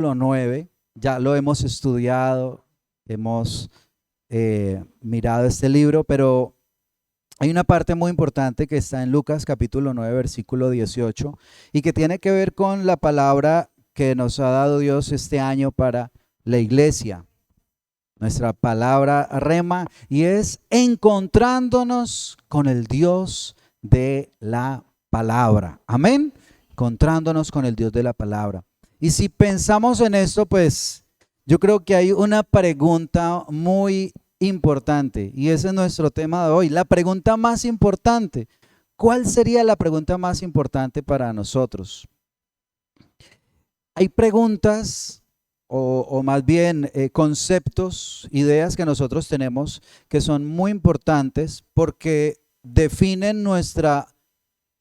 9, ya lo hemos estudiado, hemos mirado este libro, pero hay una parte muy importante que está en Lucas capítulo 9, versículo 18, y que tiene que ver con la palabra que nos ha dado Dios este año para la iglesia. Nuestra palabra rema, y es encontrándonos con el Dios de la palabra. Amén. Encontrándonos con el Dios de la palabra. Y si pensamos en esto, pues yo creo que hay una pregunta muy importante, y ese es nuestro tema de hoy. La pregunta más importante. ¿Cuál sería la pregunta más importante para nosotros? Hay preguntas o más bien conceptos, ideas que nosotros tenemos que son muy importantes porque definen nuestra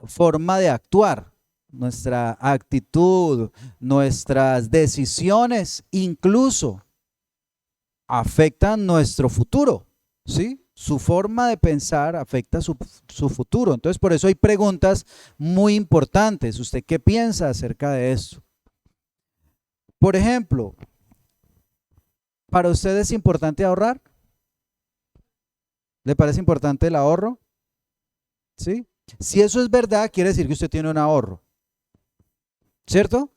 forma de actuar, nuestra actitud, nuestras decisiones, incluso afectan nuestro futuro, ¿sí? Su forma de pensar afecta su futuro. Entonces, por eso hay preguntas muy importantes. ¿Usted qué piensa acerca de esto? Por ejemplo, ¿para usted es importante ahorrar? ¿Le parece importante el ahorro? ¿Sí? Si eso es verdad, quiere decir que usted tiene un ahorro, ¿cierto?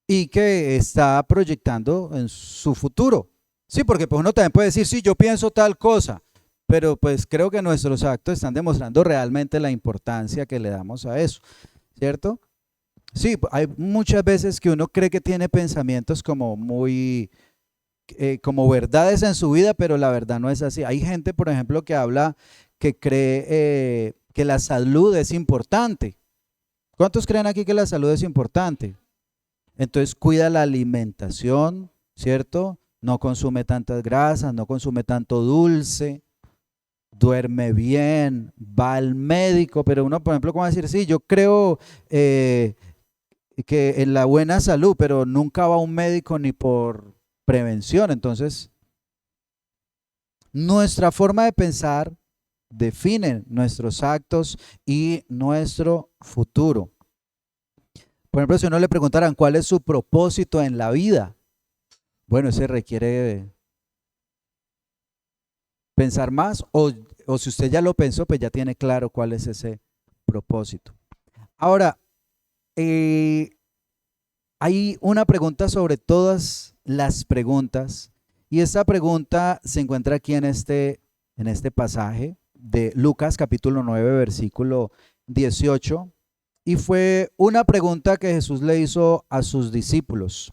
Y que está proyectando en su futuro. Sí, porque pues uno también puede decir, sí, yo pienso tal cosa, pero pues creo que nuestros actos están demostrando realmente la importancia que le damos a eso, ¿cierto? Sí, hay muchas veces que uno cree que tiene pensamientos como muy, como verdades en su vida, pero la verdad no es así. Hay gente, por ejemplo, que habla, que cree que la salud es importante. ¿Cuántos creen aquí que la salud es importante? Entonces cuida la alimentación, ¿cierto? No consume tantas grasas, no consume tanto dulce, duerme bien, va al médico, pero uno, por ejemplo, ¿cómo va a decir? Sí, yo creo que en la buena salud, pero nunca va a un médico ni por prevención. Entonces, nuestra forma de pensar define nuestros actos y nuestro futuro. Por ejemplo, si uno le preguntaran cuál es su propósito en la vida, bueno, ese requiere pensar más, o si usted ya lo pensó, pues ya tiene claro cuál es ese propósito. Ahora, hay una pregunta sobre todas las preguntas, y esta pregunta se encuentra aquí en este pasaje de Lucas capítulo 9, versículo 18, y fue una pregunta que Jesús le hizo a sus discípulos.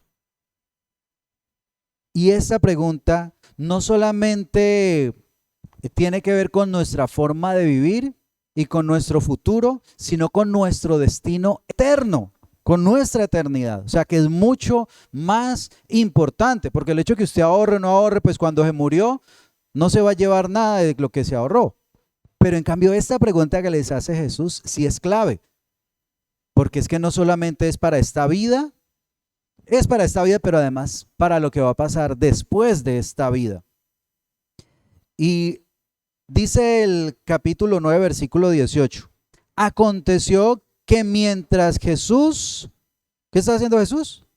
Y esta pregunta no solamente tiene que ver con nuestra forma de vivir y con nuestro futuro, sino con nuestro destino eterno, con nuestra eternidad. O sea que es mucho más importante, porque el hecho que usted ahorre o no ahorre, pues cuando se murió, no se va a llevar nada de lo que se ahorró. Pero en cambio esta pregunta que les hace Jesús sí es clave, porque es que no solamente es para esta vida, es para esta vida, pero además para lo que va a pasar después de esta vida. Y dice el capítulo 9, versículo 18. Aconteció que mientras Jesús, ¿qué estaba haciendo Jesús?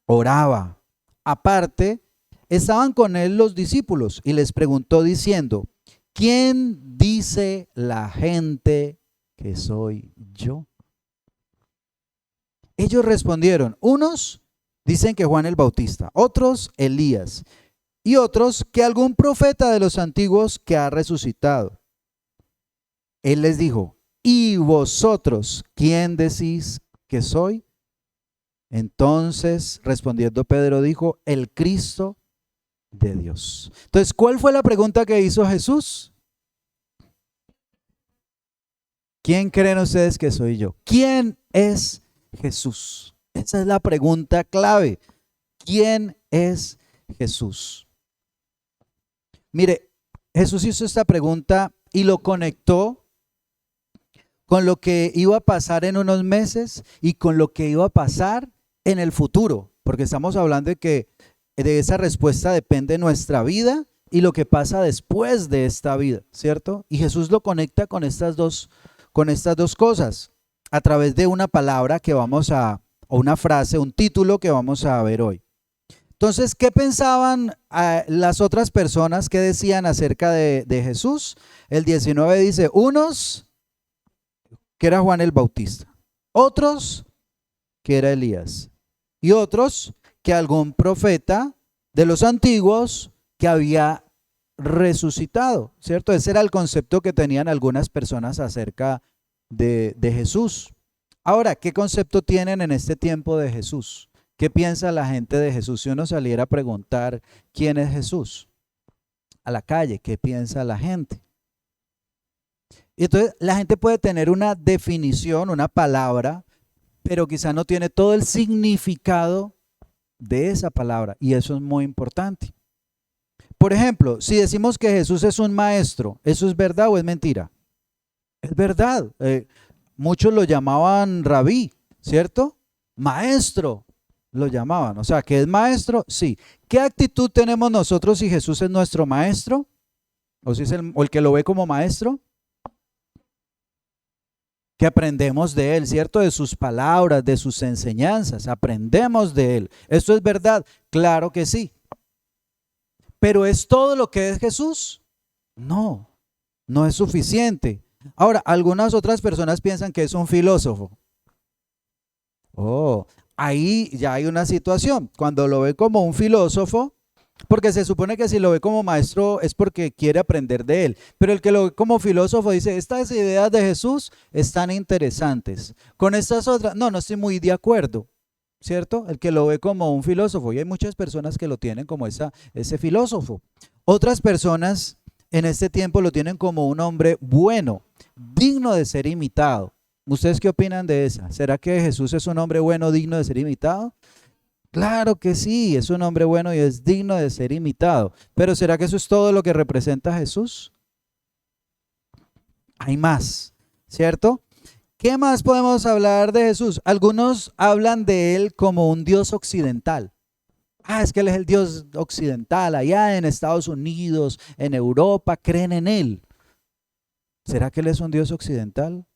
Oraba. Aparte, estaban con él los discípulos y les preguntó diciendo, ¿quién dice la gente que soy yo? Ellos respondieron, unos dicen que Juan el Bautista, otros Elías, y otros que algún profeta de los antiguos que ha resucitado. Él les dijo, ¿y vosotros quién decís que soy? Entonces, respondiendo Pedro, dijo, el Cristo de Dios. Entonces, ¿cuál fue la pregunta que hizo Jesús? ¿Quién creen ustedes que soy yo? ¿Quién es Jesús? Esa es la pregunta clave. ¿Quién es Jesús? Mire, Jesús hizo esta pregunta y lo conectó con lo que iba a pasar en unos meses y con lo que iba a pasar en el futuro, porque estamos hablando de que de esa respuesta depende nuestra vida y lo que pasa después de esta vida, ¿cierto? Y Jesús lo conecta con estas dos cosas a través de una palabra que vamos a, o una frase, un título que vamos a ver hoy. Entonces, ¿qué pensaban las otras personas que decían acerca de Jesús? El 19 dice, unos que era Juan el Bautista, otros que era Elías y otros que algún profeta de los antiguos que había resucitado, ¿cierto? Ese era el concepto que tenían algunas personas acerca de Jesús. Ahora, ¿qué concepto tienen en este tiempo de Jesús? ¿Qué piensa la gente de Jesús? Si uno saliera a preguntar quién es Jesús a la calle, ¿qué piensa la gente? Y entonces la gente puede tener una definición, una palabra, pero quizá no tiene todo el significado de esa palabra, y eso es muy importante. Por ejemplo, si decimos que Jesús es un maestro, ¿eso es verdad o es mentira? Es verdad. Muchos lo llamaban rabí, ¿cierto? Maestro, lo llamaban. O sea, ¿que es maestro? Sí. ¿Qué actitud tenemos nosotros si Jesús es nuestro maestro? ¿O si es el que lo ve como maestro? Que aprendemos de él, ¿cierto? De sus palabras, de sus enseñanzas, aprendemos de él. ¿Esto es verdad? Claro que sí. ¿Pero es todo lo que es Jesús? No, no es suficiente. Ahora, algunas otras personas piensan que es un filósofo. Oh, ahí ya hay una situación. Cuando lo ve como un filósofo, porque se supone que si lo ve como maestro es porque quiere aprender de él. Pero el que lo ve como filósofo dice, estas ideas de Jesús están interesantes. Con estas otras, no estoy muy de acuerdo, ¿cierto? El que lo ve como un filósofo. Y hay muchas personas que lo tienen como ese filósofo. Otras personas en este tiempo lo tienen como un hombre bueno, digno de ser imitado. ¿Ustedes qué opinan de esa? ¿Será que Jesús es un hombre bueno, digno de ser imitado? Claro que sí, es un hombre bueno y es digno de ser imitado. Pero ¿será que eso es todo lo que representa a Jesús? Hay más, ¿cierto? ¿Qué más podemos hablar de Jesús? Algunos hablan de él como un Dios occidental. Es que él es el Dios occidental, allá en Estados Unidos, en Europa, creen en él. ¿Será que él es un Dios occidental?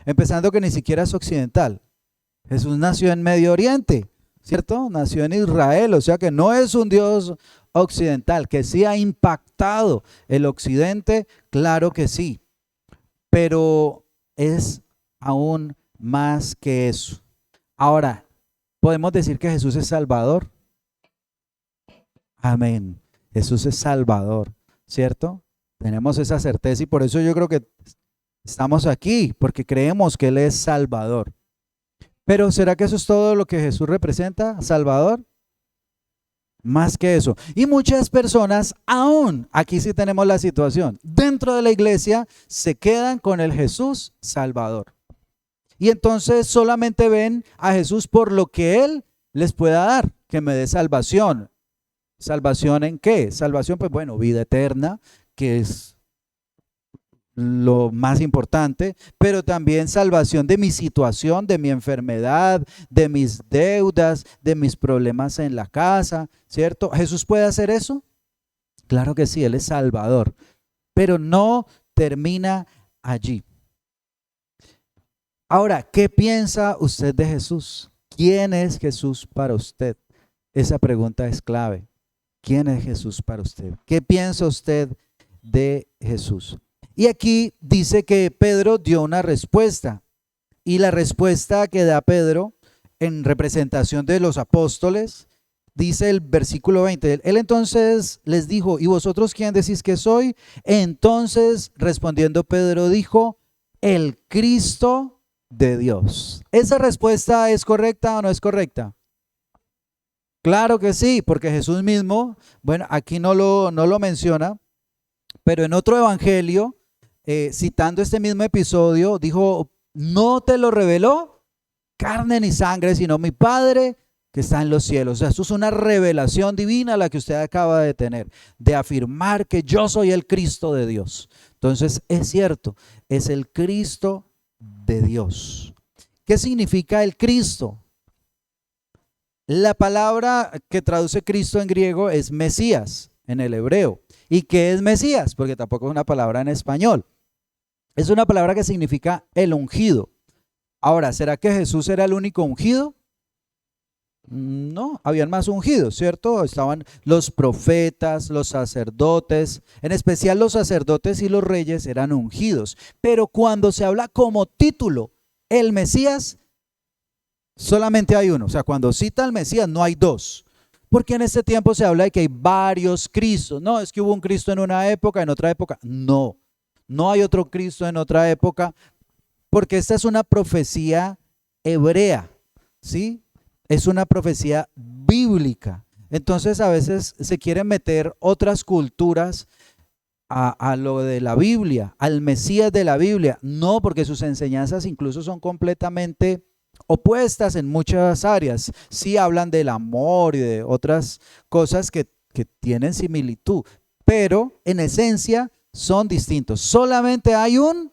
Empezando que ni siquiera es occidental. Jesús nació en Medio Oriente, ¿cierto? Nació en Israel, o sea que no es un Dios occidental, que sí ha impactado el occidente, claro que sí, pero es aún más que eso. Ahora, ¿podemos decir que Jesús es Salvador? Amén. Jesús es Salvador, ¿cierto? Tenemos esa certeza y por eso yo creo que estamos aquí, porque creemos que Él es Salvador. Pero ¿será que eso es todo lo que Jesús representa, Salvador? Más que eso. Y muchas personas aún, aquí sí tenemos la situación, dentro de la iglesia se quedan con el Jesús Salvador. Y entonces solamente ven a Jesús por lo que Él les pueda dar, que me dé salvación. ¿Salvación en qué? Salvación, pues bueno, vida eterna, que es lo más importante, pero también salvación de mi situación, de mi enfermedad, de mis deudas, de mis problemas en la casa, ¿cierto? ¿Jesús puede hacer eso? Claro que sí, Él es Salvador, pero no termina allí. Ahora, ¿qué piensa usted de Jesús? ¿Quién es Jesús para usted? Esa pregunta es clave. ¿Quién es Jesús para usted? ¿Qué piensa usted de Jesús? Y aquí dice que Pedro dio una respuesta. Y la respuesta que da Pedro en representación de los apóstoles, dice el versículo 20. Él entonces les dijo, ¿y vosotros quién decís que soy? Entonces respondiendo Pedro dijo, el Cristo de Dios. ¿Esa respuesta es correcta o no es correcta? Claro que sí, porque Jesús mismo, bueno, aquí no lo menciona, pero en otro evangelio, citando este mismo episodio, dijo, no te lo reveló carne ni sangre, sino mi Padre que está en los cielos. O sea, esto es una revelación divina la que usted acaba de tener, de afirmar que yo soy el Cristo de Dios. Entonces, es cierto, es el Cristo de Dios. ¿Qué significa el Cristo? La palabra que traduce Cristo en griego es Mesías en el hebreo. ¿Y qué es Mesías? Porque tampoco es una palabra en español. Es una palabra que significa el ungido. Ahora, ¿será que Jesús era el único ungido? No, habían más ungidos, ¿cierto? Estaban los profetas, los sacerdotes, en especial los sacerdotes y los reyes eran ungidos. Pero cuando se habla como título, el Mesías, solamente hay uno. O sea, cuando cita al Mesías no hay dos. Porque en este tiempo se habla de que hay varios Cristos. No, es que hubo un Cristo en una época, en otra época. No, no hay otro Cristo en otra época, porque esta es una profecía hebrea, ¿sí? Es una profecía bíblica. Entonces a veces se quieren meter otras culturas a lo de la Biblia, al Mesías de la Biblia. No, porque sus enseñanzas incluso son completamente opuestas en muchas áreas. Sí hablan del amor y de otras cosas que tienen similitud, pero en esencia son distintos. Solamente hay un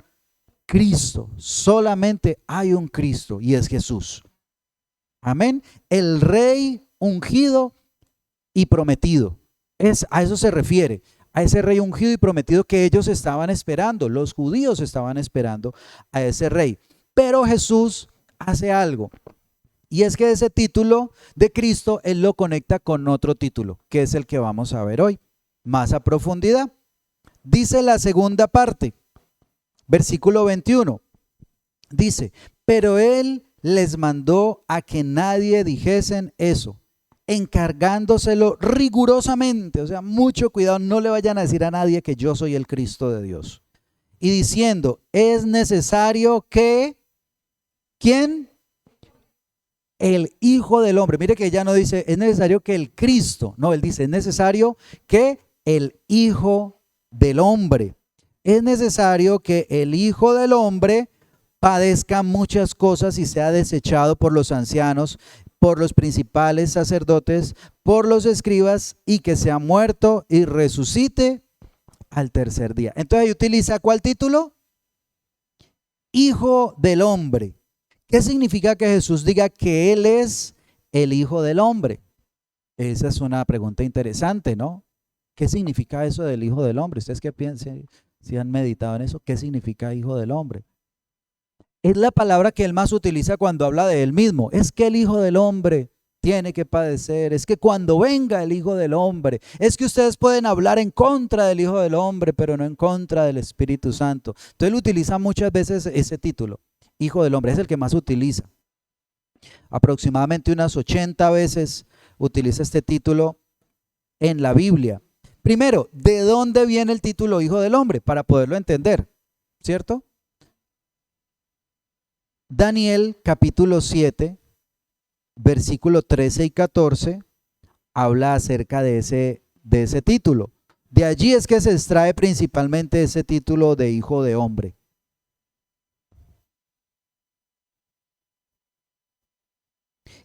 Cristo, solamente hay un Cristo y es Jesús. Amén. El rey ungido y prometido. A eso se refiere, a ese rey ungido y prometido que ellos estaban esperando, los judíos estaban esperando a ese rey. Pero Jesús hace algo, y es que ese título de Cristo él lo conecta con otro título, que es el que vamos a ver hoy, más a profundidad. Dice la segunda parte, versículo 21, dice, pero él les mandó a que nadie dijesen eso, encargándoselo rigurosamente, o sea, mucho cuidado, no le vayan a decir a nadie que yo soy el Cristo de Dios. Y diciendo, es necesario que, ¿quién? El Hijo del Hombre. Mire que ya no dice, es necesario que el Cristo, no, él dice, es necesario que el Hijo del Hombre. Es necesario que el Hijo del Hombre padezca muchas cosas y sea desechado por los ancianos, por los principales sacerdotes, por los escribas, y que sea muerto y resucite al tercer día. Entonces ahí utiliza ¿cuál título? Hijo del Hombre. ¿Qué significa que Jesús diga que Él es el Hijo del Hombre? Esa es una pregunta interesante, ¿no? ¿Qué significa eso del Hijo del Hombre? ¿Ustedes qué piensan? Si han meditado en eso, ¿qué significa Hijo del Hombre? Es la palabra que Él más utiliza cuando habla de Él mismo. Es que el Hijo del Hombre tiene que padecer, es que cuando venga el Hijo del Hombre, es que ustedes pueden hablar en contra del Hijo del Hombre, pero no en contra del Espíritu Santo. Entonces Él utiliza muchas veces ese título, Hijo del Hombre, es el que más utiliza. Aproximadamente unas 80 veces utiliza este título en la Biblia. Primero, ¿de dónde viene el título Hijo del Hombre? Para poderlo entender, ¿cierto? Daniel capítulo 7, versículo 13 y 14, habla acerca de ese título. De allí es que se extrae principalmente ese título de Hijo de Hombre.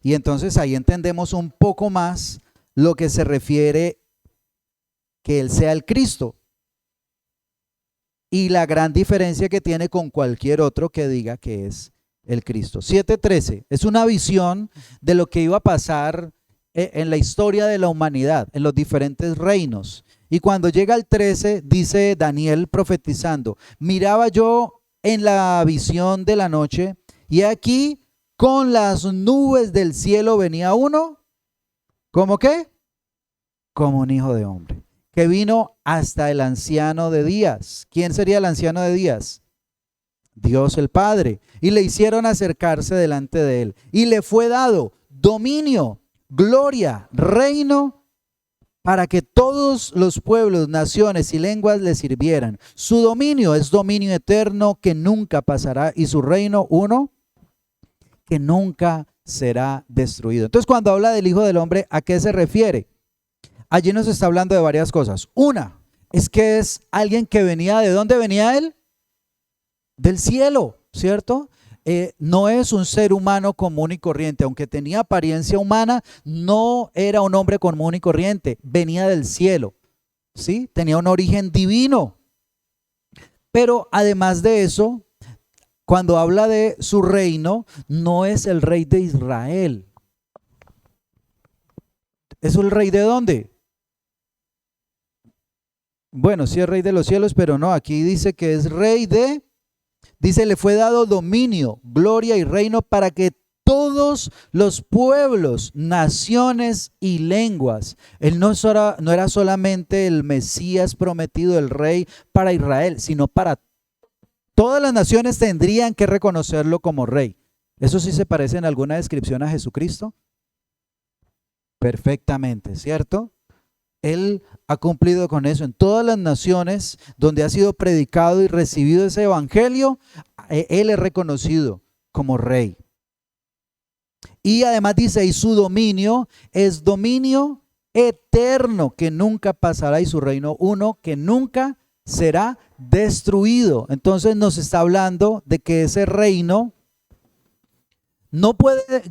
Y entonces ahí entendemos un poco más lo que se refiere que Él sea el Cristo y la gran diferencia que tiene con cualquier otro que diga que es el Cristo. 7:13 es una visión de lo que iba a pasar en la historia de la humanidad, en los diferentes reinos. Y cuando llega al 13, dice Daniel profetizando, miraba yo en la visión de la noche, y aquí con las nubes del cielo venía uno, ¿cómo qué? Como un hijo de hombre, que vino hasta el anciano de días. ¿Quién sería el anciano de días? Dios el Padre. Y le hicieron acercarse delante de él. Y le fue dado dominio, gloria, reino, para que todos los pueblos, naciones y lenguas le sirvieran. Su dominio es dominio eterno que nunca pasará, y su reino uno que nunca será destruido. Entonces, cuando habla del Hijo del Hombre, ¿a qué se refiere? Allí nos está hablando de varias cosas. Una, es que es alguien que venía, ¿de dónde venía él? Del cielo, ¿cierto? No es un ser humano común y corriente, aunque tenía apariencia humana, no era un hombre común y corriente, venía del cielo, ¿sí? Tenía un origen divino. Pero además de eso, cuando habla de su reino, no es el rey de Israel. ¿Es el rey de dónde? Bueno, sí es rey de los cielos, pero no, aquí dice que es rey de... Dice, le fue dado dominio, gloria y reino para que todos todos los pueblos, naciones y lenguas. Él no era solamente el Mesías prometido, el rey para Israel, sino para todas las naciones tendrían que reconocerlo como rey. ¿Eso sí se parece en alguna descripción a Jesucristo? Perfectamente, ¿cierto? Él ha cumplido con eso. En todas las naciones donde ha sido predicado y recibido ese evangelio, Él es reconocido como rey. Y además dice, y su dominio es dominio eterno, que nunca pasará, y su reino uno, que nunca será destruido. Entonces nos está hablando de que ese reino no puede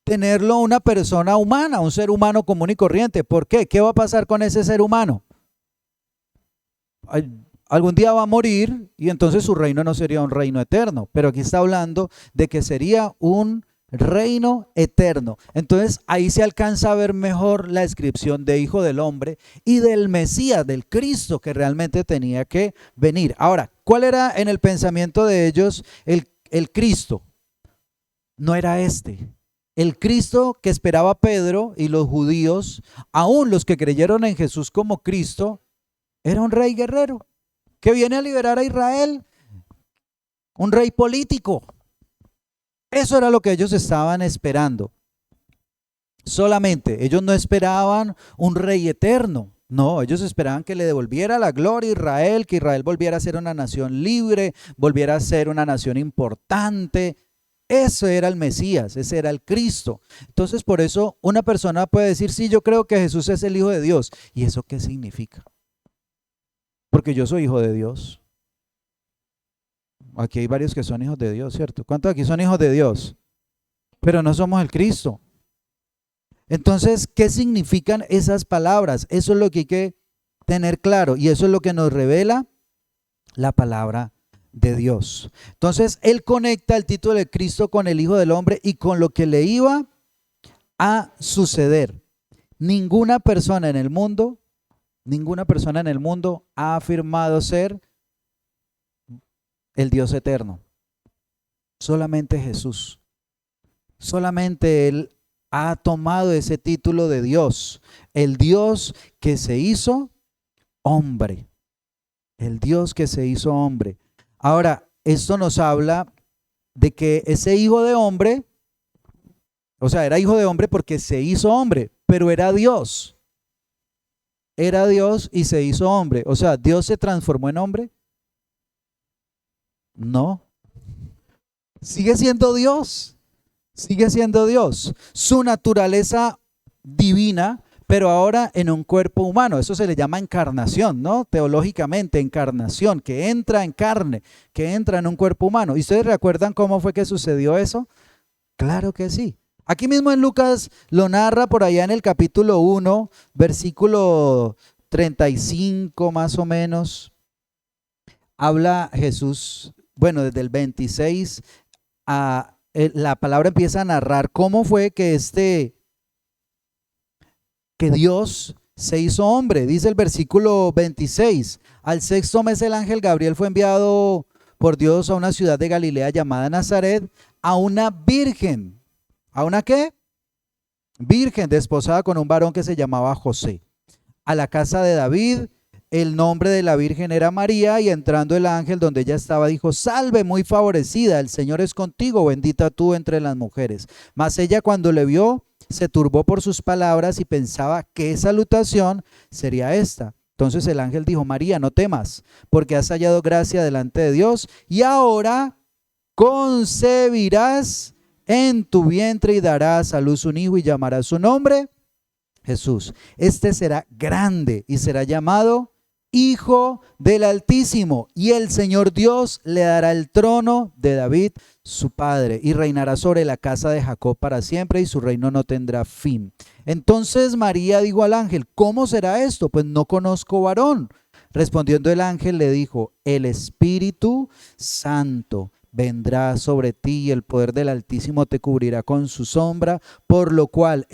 tenerlo una persona humana, un ser humano común y corriente. ¿Por qué? ¿Qué va a pasar con ese ser humano? Algún día va a morir y entonces su reino no sería un reino eterno, pero aquí está hablando de que sería un reino eterno. Entonces ahí se alcanza a ver mejor la descripción de Hijo del Hombre y del Mesías, del Cristo que realmente tenía que venir. Ahora, ¿cuál era en el pensamiento de ellos el Cristo? No era este. El Cristo que esperaba Pedro y los judíos, aún los que creyeron en Jesús como Cristo, era un rey guerrero que viene a liberar a Israel, un rey político. Eso era lo que ellos estaban esperando. Solamente, ellos no esperaban un rey eterno. No, ellos esperaban que le devolviera la gloria a Israel, que Israel volviera a ser una nación libre, volviera a ser una nación importante. Ese era el Mesías, ese era el Cristo. Entonces, por eso una persona puede decir, sí, yo creo que Jesús es el Hijo de Dios. ¿Y eso qué significa? Porque yo soy hijo de Dios. Aquí hay varios que son hijos de Dios, ¿cierto? ¿Cuántos aquí son hijos de Dios? Pero no somos el Cristo. Entonces, ¿qué significan esas palabras? Eso es lo que hay que tener claro y eso es lo que nos revela la palabra de Dios. Entonces, él conecta el título de Cristo con el Hijo del Hombre y con lo que le iba a suceder. Ninguna persona en el mundo ha afirmado ser el Dios eterno. Solamente Jesús. Solamente Él ha tomado ese título de Dios. El Dios que se hizo hombre. El Dios que se hizo hombre. Ahora, esto nos habla de que ese hijo de hombre, o sea, era hijo de hombre porque se hizo hombre, pero era Dios. Era Dios y se hizo hombre. O sea, ¿Dios se transformó en hombre? No. Sigue siendo Dios. Sigue siendo Dios. Su naturaleza divina, pero ahora en un cuerpo humano. Eso se le llama encarnación, ¿no? Teológicamente, encarnación, que entra en carne, que entra en un cuerpo humano. ¿Y ustedes recuerdan cómo fue que sucedió eso? Claro que sí. Aquí mismo en Lucas lo narra por allá en el capítulo 1, versículo 35 más o menos. Habla Jesús, bueno, desde el 26 la palabra empieza a narrar cómo fue que Dios se hizo hombre. Dice el versículo 26, al sexto mes el ángel Gabriel fue enviado por Dios a una ciudad de Galilea llamada Nazaret, a una virgen. ¿A una qué? Virgen, desposada con un varón que se llamaba José. A la casa de David, el nombre de la virgen era María, y entrando el ángel donde ella estaba, dijo: salve, muy favorecida, el Señor es contigo, bendita tú entre las mujeres. Mas ella, cuando le vio, se turbó por sus palabras y pensaba qué salutación sería esta. Entonces el ángel dijo: María, no temas, porque has hallado gracia delante de Dios, y ahora concebirás en tu vientre y darás a luz un hijo y llamarás su nombre Jesús. Este será grande y será llamado Hijo del Altísimo, y el Señor Dios le dará el trono de David su padre, y reinará sobre la casa de Jacob para siempre, y su reino no tendrá fin. Entonces María dijo al ángel: ¿cómo será esto? Pues no conozco varón. Respondiendo el ángel le dijo: el Espíritu Santo vendrá sobre ti y el poder del Altísimo te cubrirá con su sombra, por lo cual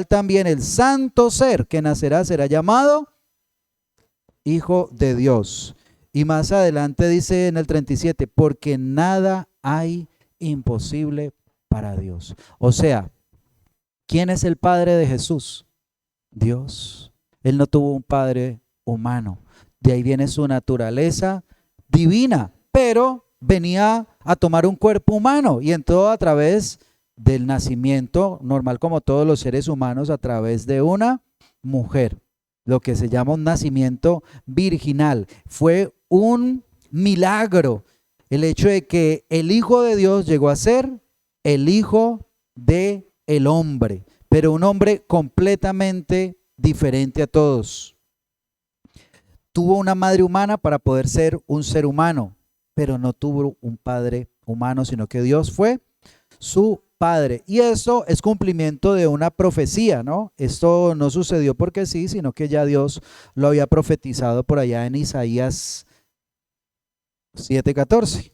también el santo ser que nacerá será llamado Hijo de Dios. Y más adelante dice en el 37, porque nada hay imposible para Dios. O sea, ¿quién es el padre de Jesús? Dios. Él no tuvo un padre humano. De ahí viene su naturaleza divina, pero venía a tomar un cuerpo humano y entró a través del nacimiento, normal como todos los seres humanos, a través de una mujer, lo que se llama un nacimiento virginal. Fue un milagro el hecho de que el Hijo de Dios llegó a ser el Hijo del hombre, pero un hombre completamente diferente a todos. Tuvo una madre humana para poder ser un ser humano, pero no tuvo un padre humano, sino que Dios fue su padre. Y eso es cumplimiento de una profecía, ¿no? Esto no sucedió porque sí, sino que ya Dios lo había profetizado por allá en Isaías 7:14.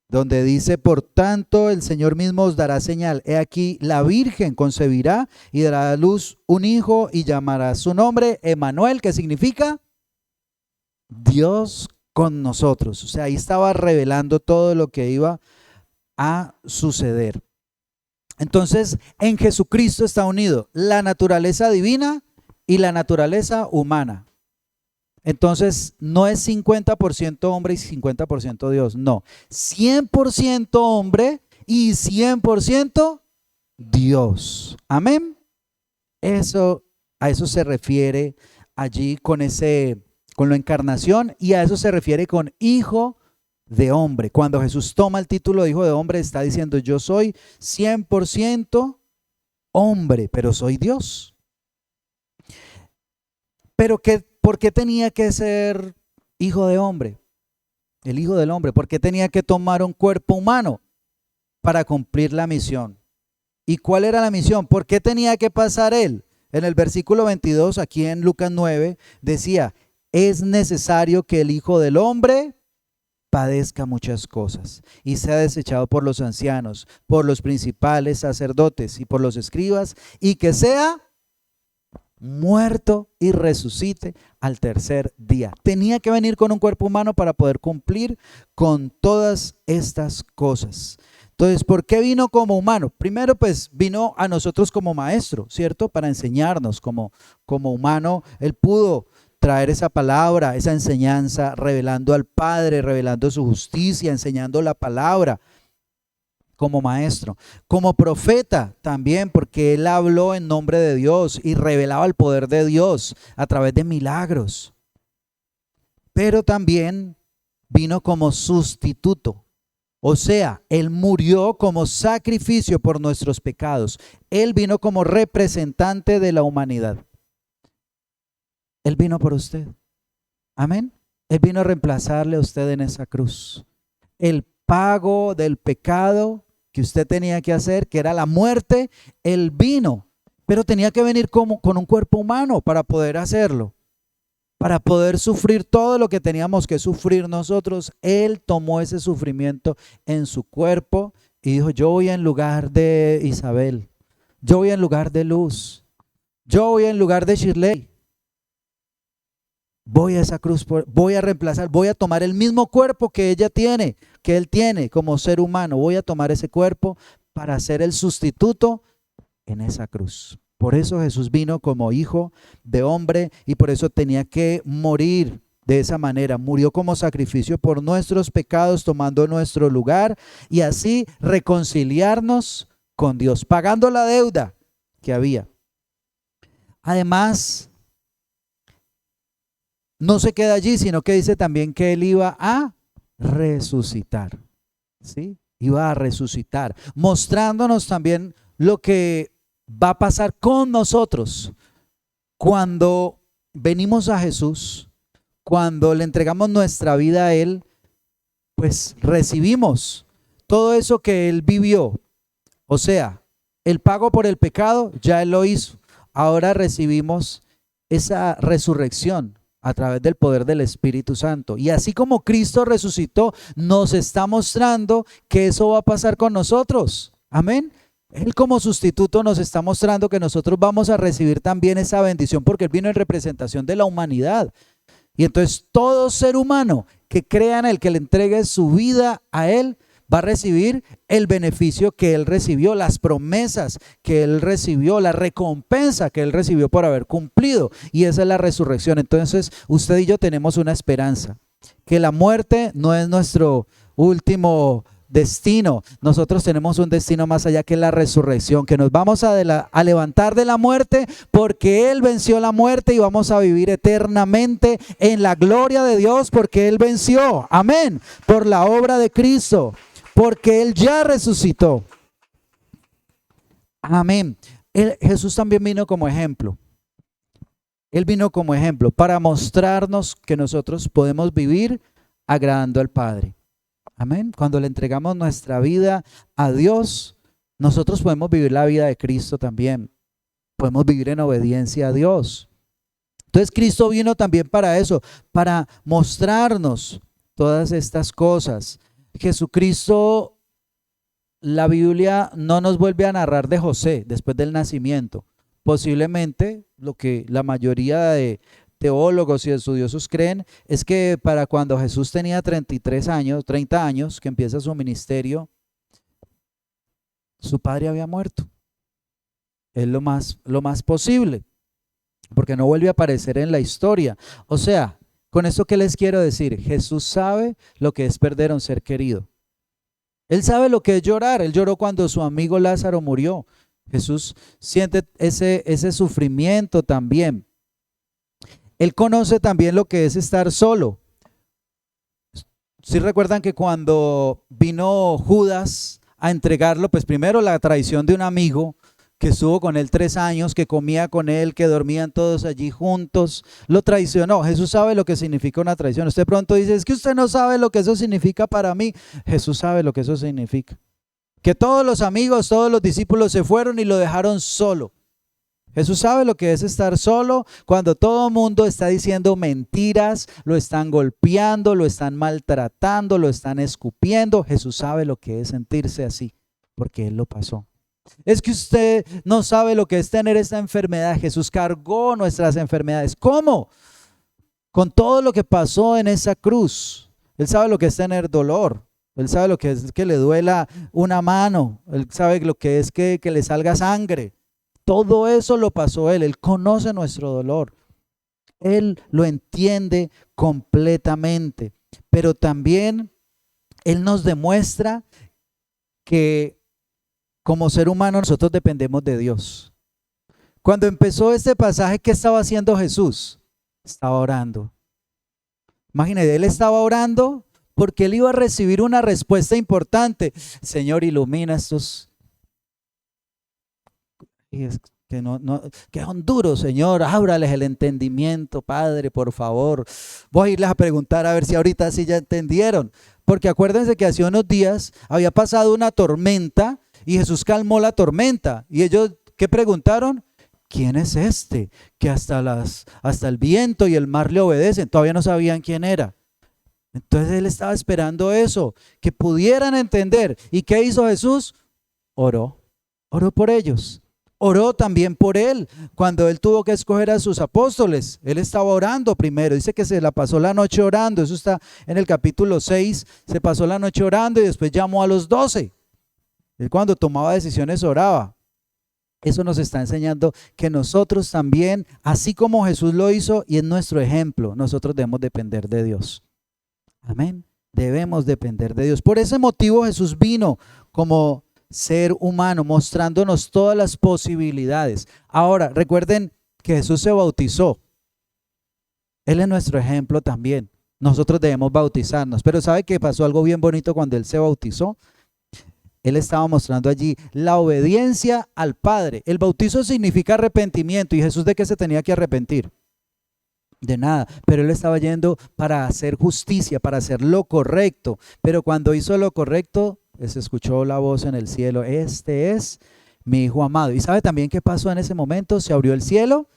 Donde dice, por tanto el Señor mismo os dará señal. He aquí, la Virgen concebirá y dará a luz un hijo y llamará su nombre Emmanuel, que significa Dios con nosotros. O sea, ahí estaba revelando todo lo que iba a suceder. Entonces, en Jesucristo está unido la naturaleza divina y la naturaleza humana. Entonces, no es 50% hombre y 50% Dios, no. 100% hombre y 100% Dios. Amén. A eso se refiere allí con la encarnación, y a eso se refiere con hijo de hombre. Cuando Jesús toma el título de hijo de hombre, está diciendo, yo soy 100% hombre, pero soy Dios. Pero ¿por qué tenía que ser hijo de hombre? El hijo del hombre. ¿Por qué tenía que tomar un cuerpo humano? Para cumplir la misión. ¿Y cuál era la misión? ¿Por qué tenía que pasar él? En el versículo 22, aquí en Lucas 9, decía, es necesario que el hijo del hombre padezca muchas cosas y sea desechado por los ancianos, por los principales sacerdotes y por los escribas, y que sea muerto y resucite al tercer día. Tenía que venir con un cuerpo humano para poder cumplir con todas estas cosas. Entonces, ¿por qué vino como humano? Primero, pues vino a nosotros como maestro, ¿cierto? Para enseñarnos como humano. Él pudo traer esa palabra, esa enseñanza, revelando al Padre, revelando su justicia, enseñando la palabra. Como maestro, como profeta también, porque él habló en nombre de Dios y revelaba el poder de Dios a través de milagros. Pero también vino como sustituto, o sea, él murió como sacrificio por nuestros pecados. Él vino como representante de la humanidad. Él vino por usted. Amén. Él vino a reemplazarle a usted en esa cruz. El pago del pecado que usted tenía que hacer, que era la muerte, él vino, pero tenía que venir con un cuerpo humano para poder hacerlo, para poder sufrir todo lo que teníamos que sufrir nosotros. Él tomó ese sufrimiento en su cuerpo y dijo, yo voy en lugar de Isabel, yo voy en lugar de Luz, yo voy en lugar de Shirley. Voy a esa cruz, voy a reemplazar, voy a tomar el mismo cuerpo que ella tiene, que él tiene como ser humano. Voy a tomar ese cuerpo para ser el sustituto en esa cruz. Por eso Jesús vino como hijo de hombre y por eso tenía que morir de esa manera. Murió como sacrificio por nuestros pecados, tomando nuestro lugar y así reconciliarnos con Dios, pagando la deuda que había. Además, no se queda allí, sino que dice también que él iba a resucitar, ¿sí? Iba a resucitar, mostrándonos también lo que va a pasar con nosotros cuando venimos a Jesús, cuando le entregamos nuestra vida a Él, pues recibimos todo eso que Él vivió. O sea, el pago por el pecado ya Él lo hizo. Ahora recibimos esa resurrección a través del poder del Espíritu Santo. Y así como Cristo resucitó, nos está mostrando que eso va a pasar con nosotros. Amén. Él como sustituto nos está mostrando que nosotros vamos a recibir también esa bendición porque Él vino en representación de la humanidad. Y entonces todo ser humano que crea en Él, que le entregue su vida a Él, va a recibir el beneficio que él recibió, las promesas que él recibió, la recompensa que él recibió por haber cumplido. Y esa es la resurrección. Entonces usted y yo tenemos una esperanza, que la muerte no es nuestro último destino. Nosotros tenemos un destino más allá, que es la resurrección, que nos vamos a levantar de la muerte porque Él venció la muerte y vamos a vivir eternamente en la gloria de Dios porque Él venció. Amén. Por la obra de Cristo, porque Él ya resucitó. Amén. Jesús también vino como ejemplo. Él vino como ejemplo para mostrarnos que nosotros podemos vivir agradando al Padre. Amén. Cuando le entregamos nuestra vida a Dios, nosotros podemos vivir la vida de Cristo también. Podemos vivir en obediencia a Dios. Entonces Cristo vino también para eso, para mostrarnos todas estas cosas. Jesucristo, la Biblia no nos vuelve a narrar de José después del nacimiento. Posiblemente lo que la mayoría de teólogos y estudiosos creen es que para cuando Jesús tenía 30 años, que empieza su ministerio, su padre había muerto. Es lo más posible, porque no vuelve a aparecer en la historia. O sea, con esto que les quiero decir, Jesús sabe lo que es perder a un ser querido. Él sabe lo que es llorar. Él lloró cuando su amigo Lázaro murió. Jesús siente ese sufrimiento también. Él conoce también lo que es estar solo. ¿Sí recuerdan que cuando vino Judas a entregarlo, pues primero la traición de un amigo que estuvo con él 3 años, que comía con él, que dormían todos allí juntos, lo traicionó? Jesús sabe lo que significa una traición. Usted pronto dice, es que usted no sabe lo que eso significa para mí. Jesús sabe lo que eso significa. Que todos los amigos, todos los discípulos se fueron y lo dejaron solo. Jesús sabe lo que es estar solo cuando todo el mundo está diciendo mentiras, lo están golpeando, lo están maltratando, lo están escupiendo. Jesús sabe lo que es sentirse así, porque Él lo pasó. Es que usted no sabe lo que es tener esta enfermedad. Jesús cargó nuestras enfermedades. ¿Cómo? Con todo lo que pasó en esa cruz. Él sabe lo que es tener dolor. Él sabe lo que es que le duela una mano. Él sabe lo que es que le salga sangre. Todo eso lo pasó Él. Él conoce nuestro dolor. Él lo entiende completamente. Pero también Él nos demuestra que como ser humano nosotros dependemos de Dios. Cuando empezó este pasaje, ¿qué estaba haciendo Jesús? Estaba orando. Imagínense, Él estaba orando porque Él iba a recibir una respuesta importante. Señor, ilumina estos... que son duros, Señor, ábrales el entendimiento, Padre, por favor. Voy a irles a preguntar a ver si ahorita sí ya entendieron, porque acuérdense que hace unos días había pasado una tormenta y Jesús calmó la tormenta y ellos, ¿qué preguntaron? ¿Quién es este que hasta el viento y el mar le obedecen? Todavía no sabían quién era. Entonces Él estaba esperando eso, que pudieran entender. ¿Y qué hizo Jesús? Oró por ellos. Oró también por Él. Cuando Él tuvo que escoger a sus apóstoles, Él estaba orando primero. Dice que se la pasó la noche orando. Eso está en el capítulo 6. Se pasó la noche orando y después llamó a los 12. Él cuando tomaba decisiones oraba. Eso nos está enseñando que nosotros también, así como Jesús lo hizo y es nuestro ejemplo, nosotros debemos depender de Dios. Amén. Debemos depender de Dios. Por ese motivo Jesús vino como ser humano, mostrándonos todas las posibilidades. Ahora, recuerden que Jesús se bautizó. Él es nuestro ejemplo también. Nosotros debemos bautizarnos. Pero ¿sabe que pasó algo bien bonito cuando Él se bautizó? Él estaba mostrando allí la obediencia al Padre. El bautizo significa arrepentimiento. ¿Y Jesús de qué se tenía que arrepentir? De nada, pero Él estaba yendo para hacer justicia, para hacer lo correcto. Pero cuando hizo lo correcto, se escuchó la voz en el cielo: este es mi Hijo amado. ¿Y sabe también qué pasó en ese momento? Se abrió el cielo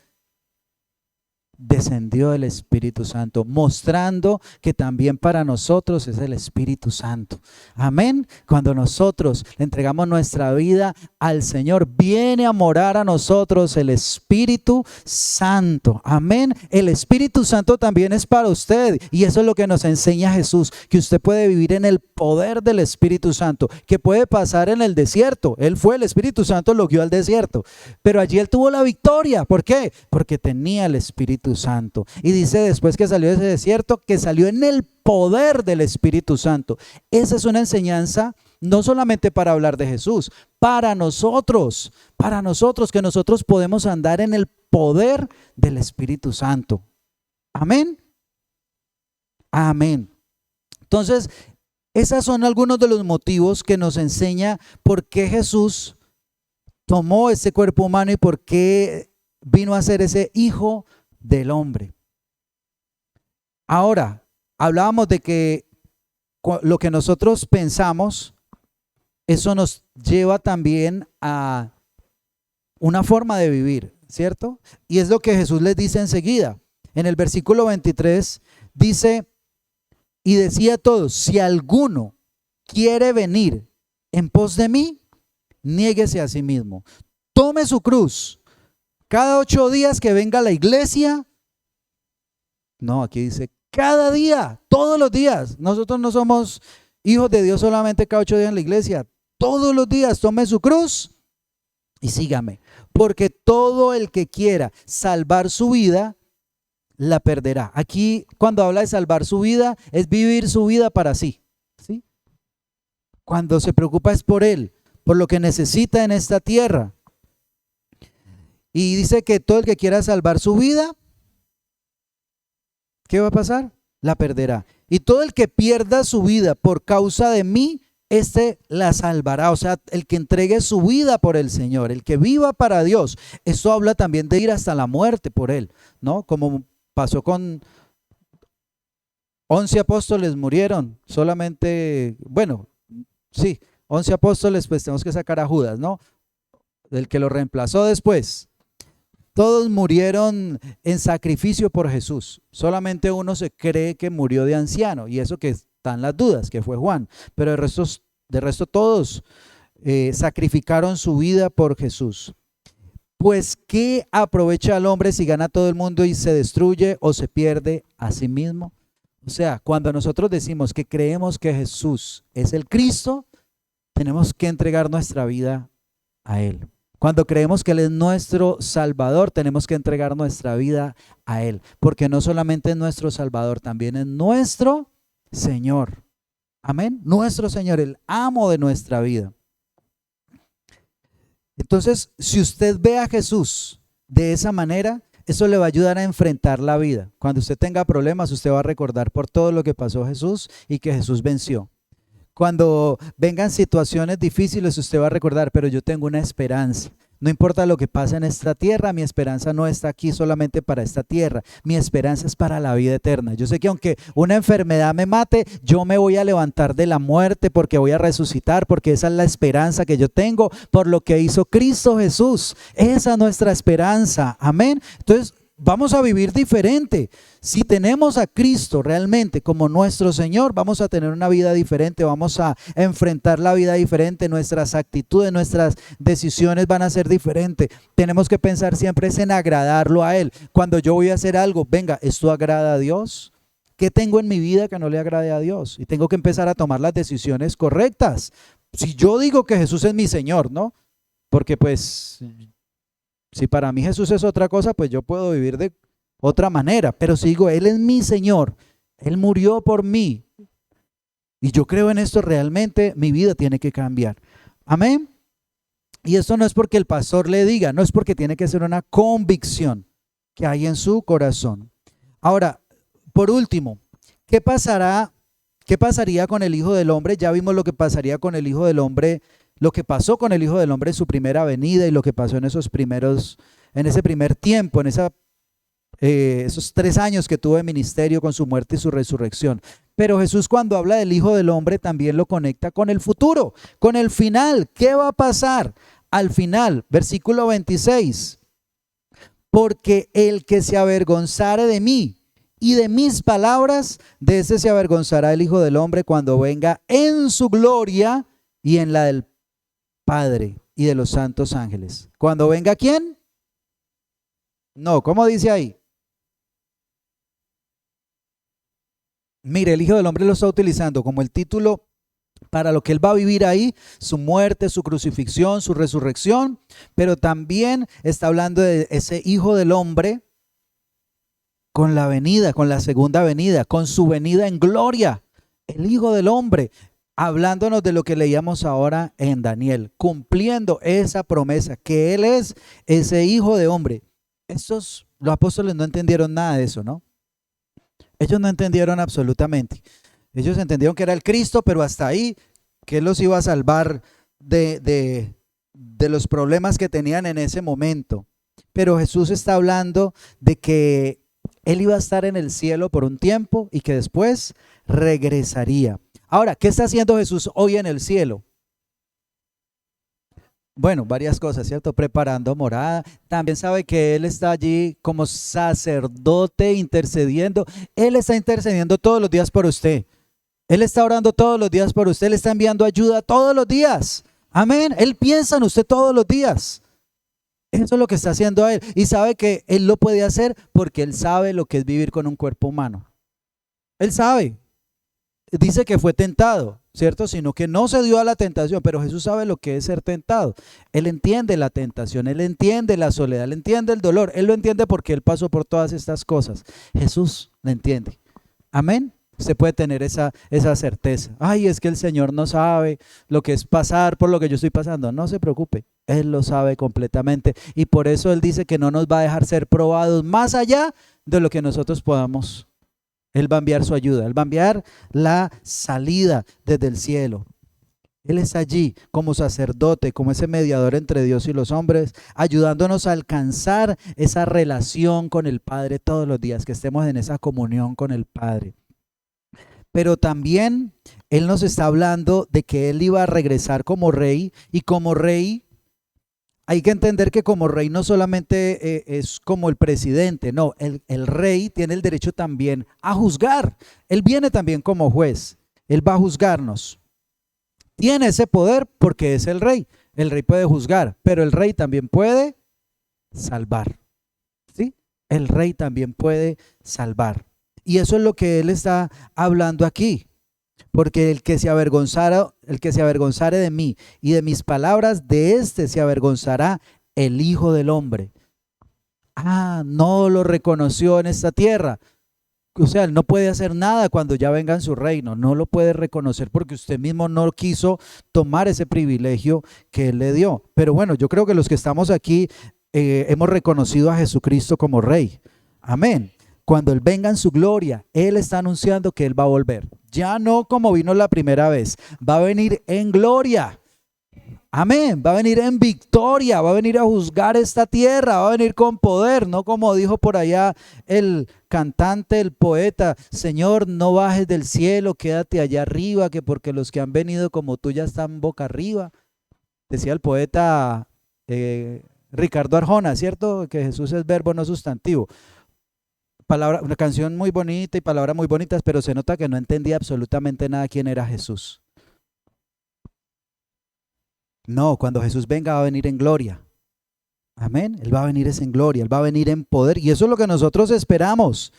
descendió el Espíritu Santo, mostrando que también para nosotros es el Espíritu Santo. Amén. Cuando nosotros le entregamos nuestra vida al Señor, viene a morar a nosotros el Espíritu Santo. Amén. El Espíritu Santo también es para usted, y eso es lo que nos enseña Jesús, que usted puede vivir en el poder del Espíritu Santo, que puede pasar en el desierto. Él fue, el Espíritu Santo lo guió al desierto, pero allí él tuvo la victoria. ¿Por qué? Porque tenía el Espíritu Santo. Y dice después que salió de ese desierto, que salió en el poder del Espíritu Santo. Esa es una enseñanza no solamente para hablar de Jesús, para nosotros que nosotros podemos andar en el poder del Espíritu Santo. Amén. Amén. Entonces, esos son algunos de los motivos que nos enseña por qué Jesús tomó ese cuerpo humano y por qué vino a ser ese hijo del hombre. Ahora, hablábamos de que lo que nosotros pensamos, eso nos lleva también a una forma de vivir, ¿cierto? Y es lo que Jesús les dice enseguida. En el versículo 23 dice, y decía a todos, si alguno quiere venir en pos de mí, niéguese a sí mismo, tome su cruz, cada 8 días que venga a la iglesia. No, aquí dice cada día, todos los días. Nosotros no somos hijos de Dios solamente cada 8 días en la iglesia. Todos los días tome su cruz y sígame. Porque todo el que quiera salvar su vida, la perderá. Aquí cuando habla de salvar su vida, es vivir su vida para sí, ¿sí? Cuando se preocupa es por él, por lo que necesita en esta tierra. Y dice que todo el que quiera salvar su vida, ¿qué va a pasar? La perderá. Y todo el que pierda su vida por causa de mí, este la salvará. O sea, el que entregue su vida por el Señor, el que viva para Dios. Esto habla también de ir hasta la muerte por él, ¿no? Como pasó con 11 apóstoles murieron. Solamente, bueno, sí, 11 apóstoles, pues tenemos que sacar a Judas, ¿no? El que lo reemplazó después. Todos murieron en sacrificio por Jesús. Solamente uno se cree que murió de anciano, y eso que están las dudas, que fue Juan. Pero de resto todos sacrificaron su vida por Jesús. Pues, ¿qué aprovecha el hombre si gana todo el mundo y se destruye o se pierde a sí mismo? O sea, cuando nosotros decimos que creemos que Jesús es el Cristo, tenemos que entregar nuestra vida a Él. Cuando creemos que Él es nuestro Salvador, tenemos que entregar nuestra vida a Él, porque no solamente es nuestro Salvador, también es nuestro Señor. Amén. Nuestro Señor, el amo de nuestra vida. Entonces, si usted ve a Jesús de esa manera, eso le va a ayudar a enfrentar la vida. Cuando usted tenga problemas, usted va a recordar por todo lo que pasó Jesús y que Jesús venció. Cuando vengan situaciones difíciles, usted va a recordar, pero yo tengo una esperanza. No importa lo que pase en esta tierra, mi esperanza no está aquí solamente para esta tierra. Mi esperanza es para la vida eterna. Yo sé que aunque una enfermedad me mate, yo me voy a levantar de la muerte porque voy a resucitar, porque esa es la esperanza que yo tengo por lo que hizo Cristo Jesús. Esa es nuestra esperanza. Amén. Entonces, vamos a vivir diferente. Si tenemos a Cristo realmente como nuestro Señor, vamos a tener una vida diferente, vamos a enfrentar la vida diferente, nuestras actitudes, nuestras decisiones van a ser diferentes. Tenemos que pensar siempre en agradarlo a Él. Cuando yo voy a hacer algo, venga, ¿esto agrada a Dios? ¿Qué tengo en mi vida que no le agrade a Dios? Y tengo que empezar a tomar las decisiones correctas. Si yo digo que Jesús es mi Señor, ¿no? Porque pues, si para mí Jesús es otra cosa, pues yo puedo vivir de otra manera. Pero si digo, Él es mi Señor, Él murió por mí, y yo creo en esto realmente, mi vida tiene que cambiar. Amén. Y esto no es porque el pastor le diga, no es porque tiene que ser una convicción que hay en su corazón. Ahora, por último, ¿qué pasaría con el Hijo del Hombre? Ya vimos lo que pasaría con el Hijo del Hombre, lo que pasó con el Hijo del Hombre en su primera venida y lo que pasó en ese primer tiempo, en esos 3 años que tuvo de ministerio con su muerte y su resurrección. Pero Jesús, cuando habla del Hijo del Hombre, también lo conecta con el futuro, con el final. ¿Qué va a pasar al final? Versículo 26. porque el que se avergonzare de mí y de mis palabras, de ese se avergonzará el Hijo del Hombre cuando venga en su gloria y en la del Padre y de los santos ángeles. ¿Cuando venga quién? No, ¿cómo dice ahí? Mire, el Hijo del Hombre lo está utilizando como el título para lo que él va a vivir ahí, su muerte, su crucifixión, su resurrección, pero también está hablando de ese Hijo del Hombre con la venida, con la segunda venida, con su venida en gloria. El Hijo del Hombre, hablándonos de lo que leíamos ahora en Daniel, cumpliendo esa promesa, que Él es ese Hijo de Hombre. Los apóstoles no entendieron nada de eso, ¿no? Ellos no entendieron absolutamente. Ellos entendieron que era el Cristo, pero hasta ahí, que Él los iba a salvar de los problemas que tenían en ese momento. Pero Jesús está hablando de que Él iba a estar en el cielo por un tiempo y que después regresaría. Ahora, ¿qué está haciendo Jesús hoy en el cielo? Bueno, varias cosas, ¿cierto? Preparando morada. También sabe que Él está allí como sacerdote intercediendo. Él está intercediendo todos los días por usted. Él está orando todos los días por usted. Él está enviando ayuda todos los días. Amén. Él piensa en usted todos los días. Eso es lo que está haciendo Él. Y sabe que Él lo puede hacer porque Él sabe lo que es vivir con un cuerpo humano. Él sabe. Dice que fue tentado, ¿cierto? Sino que no se dio a la tentación, pero Jesús sabe lo que es ser tentado. Él entiende la tentación, Él entiende la soledad, Él entiende el dolor, Él lo entiende porque Él pasó por todas estas cosas. Jesús lo entiende. Amén. Usted puede tener esa certeza. Ay, es que el Señor no sabe lo que es pasar por lo que yo estoy pasando. No se preocupe, Él lo sabe completamente. Y por eso Él dice que no nos va a dejar ser probados más allá de lo que nosotros podamos. Él va a enviar su ayuda, Él va a enviar la salida desde el cielo. Él está allí como sacerdote, como ese mediador entre Dios y los hombres, ayudándonos a alcanzar esa relación con el Padre todos los días, que estemos en esa comunión con el Padre. Pero también Él nos está hablando de que Él iba a regresar como rey, y como rey hay que entender que como rey no solamente es como el presidente, no, el rey tiene el derecho también a juzgar. Él viene también como juez, Él va a juzgarnos. Tiene ese poder porque es el rey puede juzgar, pero el rey también puede salvar, ¿sí? El rey también puede salvar. Y eso es lo que Él está hablando aquí. Porque el que se avergonzare de mí y de mis palabras, de este se avergonzará el Hijo del Hombre. No lo reconoció en esta tierra. O sea, Él no puede hacer nada cuando ya venga en su reino. No lo puede reconocer porque usted mismo no quiso tomar ese privilegio que Él le dio. Pero bueno, yo creo que los que estamos aquí hemos reconocido a Jesucristo como Rey. Amén. Cuando Él venga en su gloria, Él está anunciando que Él va a volver. Ya no como vino la primera vez, va a venir en gloria. Amén, va a venir en victoria, va a venir a juzgar esta tierra, va a venir con poder, no como dijo por allá el cantante, el poeta: Señor, no bajes del cielo, quédate allá arriba, que porque los que han venido como tú ya están boca arriba. Decía el poeta Ricardo Arjona, ¿cierto? Que Jesús es verbo, no sustantivo. Una canción muy bonita y palabras muy bonitas, pero se nota que no entendía absolutamente nada quién era Jesús. No, cuando Jesús venga va a venir en gloria. Amén. Él va a venir en gloria, Él va a venir en poder, y eso es lo que nosotros esperamos.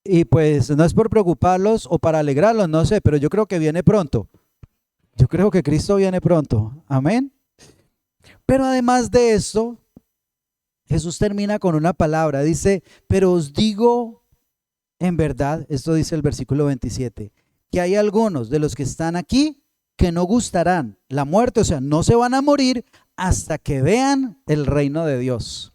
Y pues no es por preocuparlos o para alegrarlos, no sé, pero yo creo que viene pronto. Yo creo que Cristo viene pronto. Amén. Pero además de esto, Jesús termina con una palabra, dice: pero os digo en verdad, esto dice el versículo 27, que hay algunos de los que están aquí que no gustarán la muerte, o sea, no se van a morir hasta que vean el reino de Dios.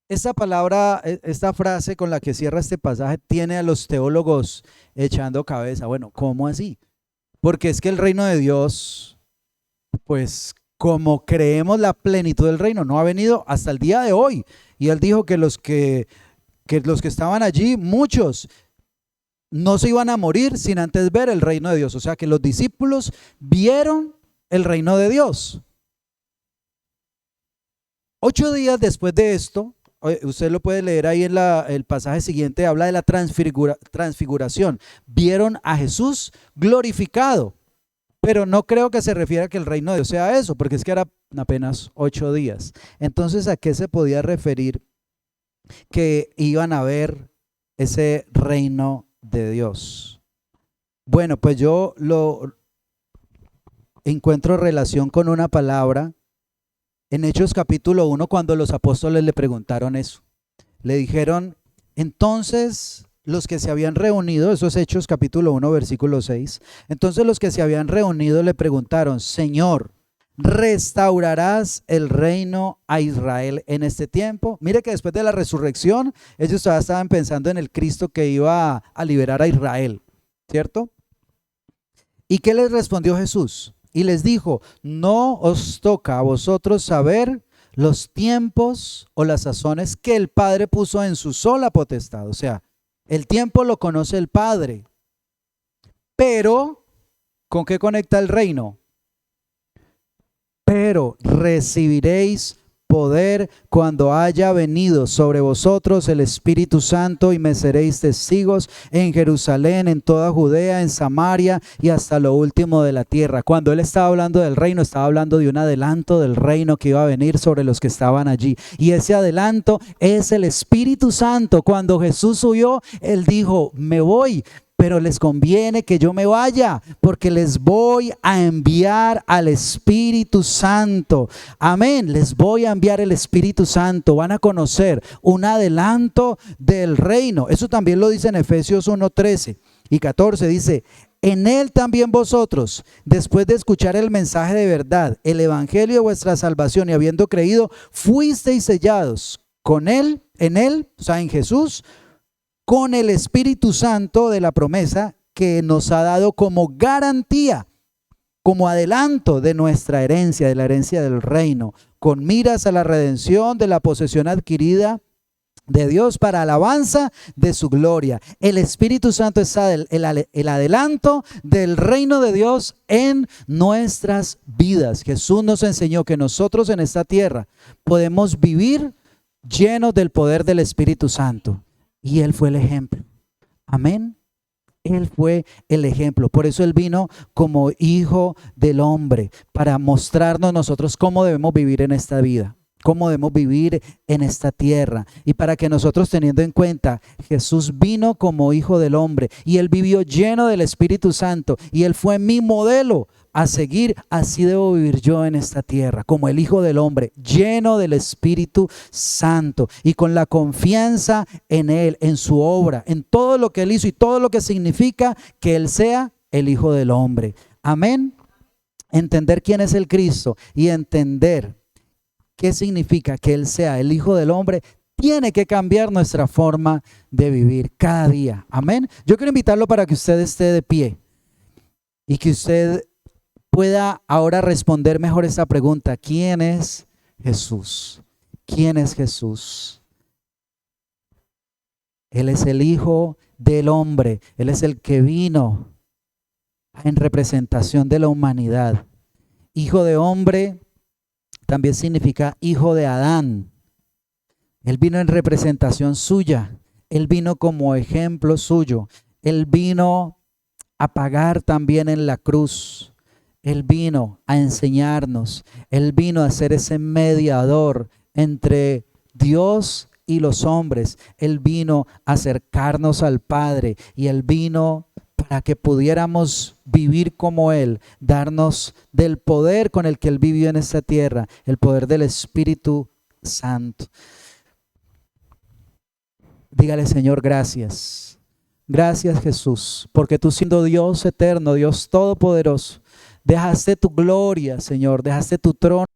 Esta palabra, esta frase con la que cierra este pasaje, tiene a los teólogos echando cabeza. Bueno, ¿cómo así? Porque es que el reino de Dios, pues como creemos la plenitud del reino, no ha venido hasta el día de hoy. Y Él dijo que los que estaban allí, muchos, no se iban a morir sin antes ver el reino de Dios. O sea que los discípulos vieron el reino de Dios. 8 días después de esto, usted lo puede leer ahí en el pasaje siguiente, habla de la transfiguración. Vieron a Jesús glorificado, pero no creo que se refiera a que el reino de Dios sea eso, porque es que era apenas 8 días. Entonces, ¿a qué se podía referir que iban a ver ese reino de Dios? Bueno, pues yo lo encuentro relación con una palabra en Hechos capítulo 1, cuando los apóstoles le preguntaron eso. Le dijeron, entonces los que se habían reunido, eso es Hechos capítulo 1, versículo 6, entonces los que se habían reunido le preguntaron, Señor, ¿restaurarás el reino a Israel en este tiempo? Mire que después de la resurrección, ellos todavía estaban pensando en el Cristo que iba a liberar a Israel, ¿cierto? ¿Y qué les respondió Jesús? Y les dijo, no os toca a vosotros saber los tiempos o las sazones que el Padre puso en su sola potestad. O sea, el tiempo lo conoce el Padre. Pero, ¿con qué conecta el reino? Pero recibiréis poder cuando haya venido sobre vosotros el Espíritu Santo y me seréis testigos en Jerusalén, en toda Judea, en Samaria y hasta lo último de la tierra. Cuando él estaba hablando del reino, estaba hablando de un adelanto del reino que iba a venir sobre los que estaban allí. Y ese adelanto es el Espíritu Santo. Cuando Jesús subió, él dijo, me voy, pero les conviene que yo me vaya, porque les voy a enviar al Espíritu Santo. Amén, les voy a enviar el Espíritu Santo. Van a conocer un adelanto del reino. Eso también lo dice en Efesios 1:13 y 14. Dice, en él también vosotros, después de escuchar el mensaje de verdad, el evangelio de vuestra salvación, y habiendo creído, fuisteis sellados con él, en él, o sea, en Jesús, con el Espíritu Santo de la promesa que nos ha dado como garantía, como adelanto de nuestra herencia, de la herencia del reino, con miras a la redención de la posesión adquirida de Dios para alabanza de su gloria. El Espíritu Santo es el adelanto del reino de Dios en nuestras vidas. Jesús nos enseñó que nosotros en esta tierra podemos vivir llenos del poder del Espíritu Santo. Y Él fue el ejemplo. Amén. Él fue el ejemplo. Por eso Él vino como hijo del hombre, para mostrarnos nosotros cómo debemos vivir en esta vida, cómo debemos vivir en esta tierra. Y para que nosotros, teniendo en cuenta, Jesús vino como hijo del hombre y Él vivió lleno del Espíritu Santo y Él fue mi modelo a seguir, así debo vivir yo en esta tierra, como el Hijo del Hombre, lleno del Espíritu Santo y con la confianza en Él, en su obra, en todo lo que Él hizo y todo lo que significa que Él sea el Hijo del Hombre. Amén. Entender quién es el Cristo y entender qué significa que Él sea el Hijo del Hombre tiene que cambiar nuestra forma de vivir cada día. Amén. Yo quiero invitarlo para que usted esté de pie y que usted pueda ahora responder mejor esta pregunta. ¿Quién es Jesús? ¿Quién es Jesús? Él es el Hijo del Hombre. Él es el que vino en representación de la humanidad. Hijo de hombre también significa hijo de Adán. Él vino en representación suya. Él vino como ejemplo suyo. Él vino a pagar también en la cruz. Él vino a enseñarnos, Él vino a ser ese mediador entre Dios y los hombres. Él vino a acercarnos al Padre y Él vino para que pudiéramos vivir como Él, darnos del poder con el que Él vivió en esta tierra, el poder del Espíritu Santo. Dígale, Señor, gracias. Gracias, Jesús, porque tú, siendo Dios eterno, Dios todopoderoso, dejaste tu gloria, Señor, dejaste tu trono